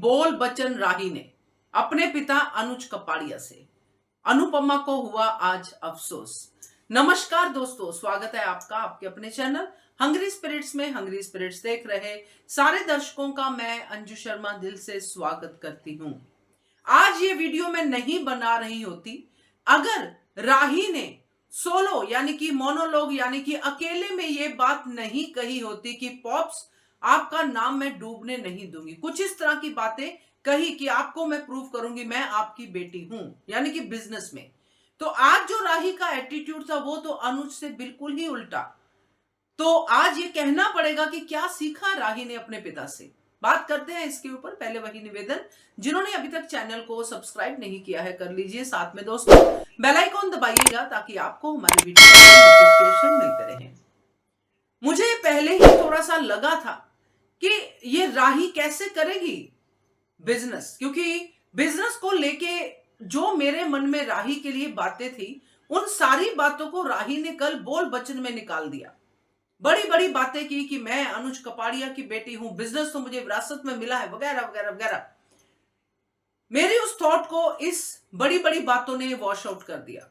बोल बचन राही ने अपने पिता अनुज कपाड़िया से। अनुपमा को हुआ आज अफसोस। नमस्कार दोस्तों, स्वागत है आपका आपके अपने चैनल हंग्री स्पिरिट्स में। हंग्री स्पिरिट्स देख रहे सारे दर्शकों का मैं अंजू शर्मा दिल से स्वागत करती हूं। आज ये वीडियो मैं नहीं बना रही होती अगर राही ने सोलो यानी कि मोनोलॉग यानी कि अकेले में ये बात नहीं कही होती कि पॉप्स आपका नाम मैं डूबने नहीं दूंगी। कुछ इस तरह की बातें कही कि आपको मैं प्रूव करूंगी मैं आपकी बेटी हूं, यानी कि बिजनेस में। तो आज जो राही का एटीट्यूड था वो तो अनुज से बिल्कुल ही उल्टा। तो आज ये कहना पड़ेगा कि क्या सीखा राही ने अपने पिता से। बात करते हैं इसके ऊपर। पहले वही निवेदन, जिन्होंने अभी तक चैनल को सब्सक्राइब नहीं किया है कर लीजिए, साथ में दोस्तों बेल आइकॉन दबाइएगा ताकि आपको हमारी वीडियो के नोटिफिकेशन मिलते रहें। मुझे पहले ही थोड़ा सा लगा था कि ये राही कैसे करेगी बिजनेस, क्योंकि बिजनेस को लेके जो मेरे मन में राही के लिए बातें थी उन सारी बातों को राही ने कल बोल बचन में निकाल दिया। बड़ी बड़ी बातें की कि मैं अनुज कपाड़िया की बेटी हूं, बिजनेस तो मुझे विरासत में मिला है, वगैरह वगैरह वगैरह। मेरी उस थॉट को इस बड़ी बड़ी बातों ने वॉश आउट कर दिया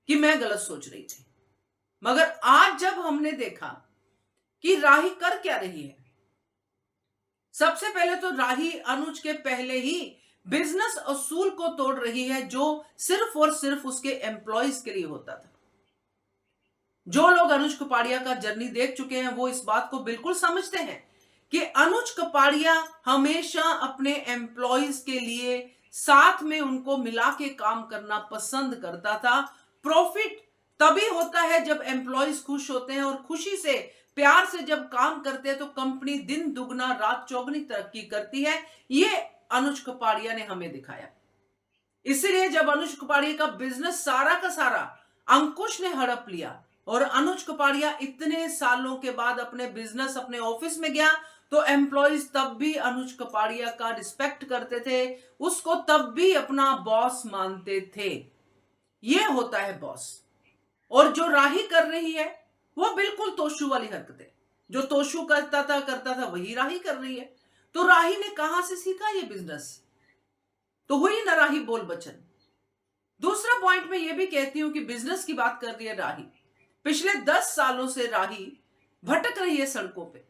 कि मैं गलत सोच रही थी। मगर आज जब हमने देखा कि राही कर क्या रही है, सबसे पहले तो राही अनुज के पहले ही बिजनेस असूल को तोड़ रही है जो सिर्फ और सिर्फ उसके एम्प्लॉयज के लिए होता था। जो लोग अनुज कपाड़िया का जर्नी देख चुके हैं वो इस बात को बिल्कुल समझते हैं कि अनुज कपाड़िया हमेशा अपने एम्प्लॉयज के लिए साथ में उनको मिला के काम करना पसंद करता था। प्रॉफिट तभी होता है जब एम्प्लॉयज खुश होते हैं, और खुशी से प्यार से जब काम करते हैं तो कंपनी दिन दुगना रात चौगुनी तरक्की करती है। ये अनुज कपाड़िया ने हमें दिखाया। इसलिए जब अनुज कपाड़िया का बिजनेस सारा का सारा अंकुश ने हड़प लिया और अनुज कपाड़िया इतने सालों के बाद अपने बिजनेस अपने ऑफिस में गया तो एम्प्लॉयज तब भी अनुज कपाड़िया का रिस्पेक्ट करते थे, उसको तब भी अपना बॉस मानते थे। यह होता है बॉस। और जो राही कर रही है वो बिल्कुल तोशू वाली हरकतें, जो तोशू करता था वही राही कर रही है। तो राही ने कहां से सीखा ये बिजनेस? तो हुई ना राही बोल बचन। दूसरा पॉइंट में यह भी कहती हूं कि बिजनेस की बात कर रही है राही। पिछले 10 सालों से राही भटक रही है सड़कों पे।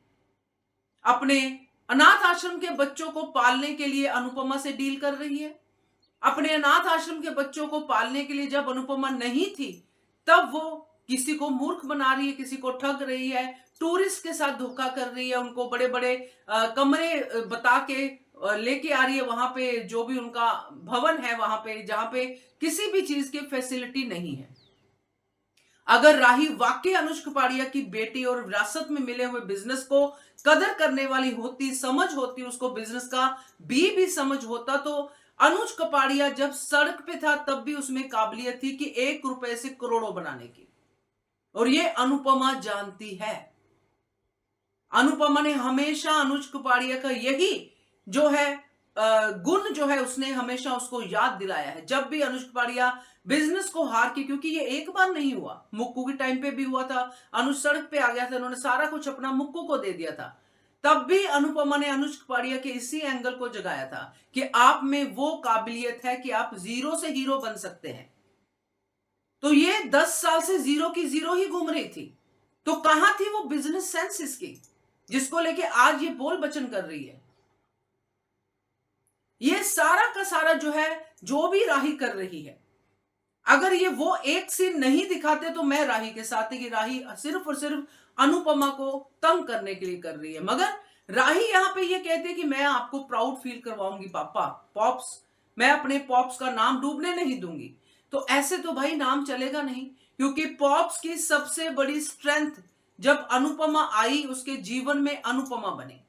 अपने अनाथ आश्रम के बच्चों को पालने के लिए अनुपमा से डील कर रही है। अपने अनाथ आश्रम के बच्चों को पालने के लिए जब अनुपमा नहीं थी तब वो किसी को मूर्ख बना रही है, किसी को ठग रही है, टूरिस्ट के साथ धोखा कर रही है, उनको बड़े बड़े कमरे बता के लेके आ रही है वहां पे, जो भी उनका भवन है वहां पे जहां पे किसी भी चीज की फैसिलिटी नहीं है। अगर राही वाकई अनुज कपाड़िया की बेटी और विरासत में मिले हुए बिजनेस को कदर करने वाली होती, समझ होती, उसको बिजनेस का भी समझ होता, तो अनुज कपाड़िया जब सड़क पे था तब भी उसमें काबिलियत थी कि 1 रुपए से करोड़ों बनाने की। और ये अनुपमा जानती है। अनुपमा ने हमेशा अनुज कपाड़िया का यही जो है गुण जो है उसने हमेशा उसको याद दिलाया है। जब भी अनुज कपाड़िया बिजनेस को हार के, क्योंकि ये एक बार नहीं हुआ, मुक्कू के टाइम पे भी हुआ था, अनुज सड़क पे आ गया था, उन्होंने सारा कुछ अपना मुक्कू को दे दिया था, तब भी अनुपमा ने अनुज कपाड़िया के इसी एंगल को जगाया था कि आप में वो काबिलियत है कि आप जीरो से हीरो बन सकते हैं। तो ये 10 साल से जीरो की जीरो ही घूम रही थी, तो कहां थी वो बिजनेस सेंस इसकी जिसको लेके आज ये बोल बचन कर रही है। ये सारा का सारा जो है, जो भी राही कर रही है, अगर ये वो एक सीन नहीं दिखाते तो मैं राही के साथ ही कि राही सिर्फ और सिर्फ अनुपमा को तंग करने के लिए कर रही है। मगर राही यहां पे ये कहती है कि मैं आपको प्राउड फील करवाऊंगी पापा, पॉप्स, मैं अपने पॉप्स का नाम डूबने नहीं दूंगी। तो ऐसे तो भाई नाम चलेगा नहीं, क्योंकि पॉप्स की सबसे बड़ी स्ट्रेंथ जब अनुपमा आई उसके जीवन में अनुपमा बने।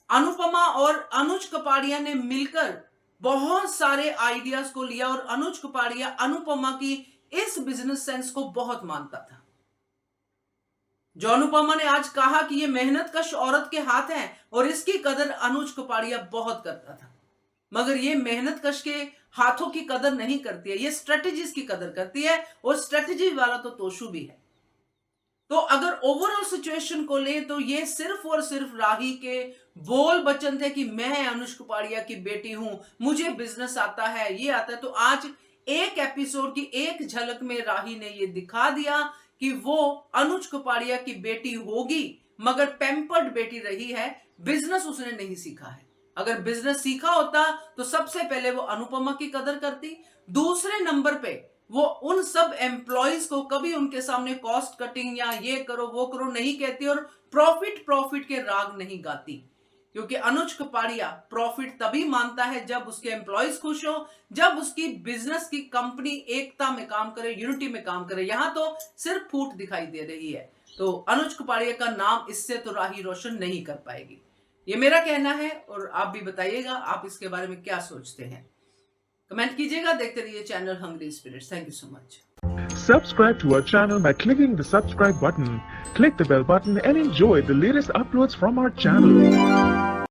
अनुपमा और अनुज कपाड़िया ने मिलकर बहुत सारे आइडियाज को लिया और अनुज कपाड़िया अनुपमा की इस बिजनेस सेंस को बहुत मानता था। जो अनुपमा ने आज कहा कि ये मेहनत कश औरत के हाथ हैं और इसकी कदर अनुज कपाड़िया बहुत करता था, मगर ये मेहनत कश के हाथों की कदर नहीं करती है, ये स्ट्रेटेजीज की कदर करती है, और स्ट्रेटेजी वाला तो तोशू भी है। तो अगर ओवरऑल सिचुएशन को ले तो ये सिर्फ और सिर्फ राही के बोल बचन थे कि मैं अनुज कपाड़िया की बेटी हूं, मुझे बिजनेस आता है, ये आता है। तो आज एक एपिसोड की एक झलक में राही ने ये दिखा दिया कि वो अनुज कपाड़िया की बेटी होगी मगर पैम्पर्ड बेटी रही है, बिजनेस उसने नहीं सीखा है। अगर बिजनेस सीखा होता तो सबसे पहले वो अनुपमा की कदर करती, दूसरे नंबर पे वो उन सब एम्प्लॉइज को कभी उनके सामने कॉस्ट कटिंग या ये करो वो करो नहीं कहती और प्रॉफिट प्रॉफिट के राग नहीं गाती। क्योंकि अनुज कपाड़िया प्रॉफिट तभी मानता है जब उसके एम्प्लॉइज खुश हो, जब उसकी बिजनेस की कंपनी एकता में काम करे, यूनिटी में काम करे। यहां तो सिर्फ फूट दिखाई दे रही है। तो अनुज कपाड़िया का नाम इससे तो राही रोशन नहीं कर पाएगी, ये मेरा कहना है। और आप भी बताइएगा आप इसके बारे में क्या सोचते हैं, कमेंट कीजिएगा। देखते रहिए channel Hungry Spirits. Thank you so much. Subscribe to our channel by clicking the subscribe button. Click the bell button and enjoy the latest uploads from our channel.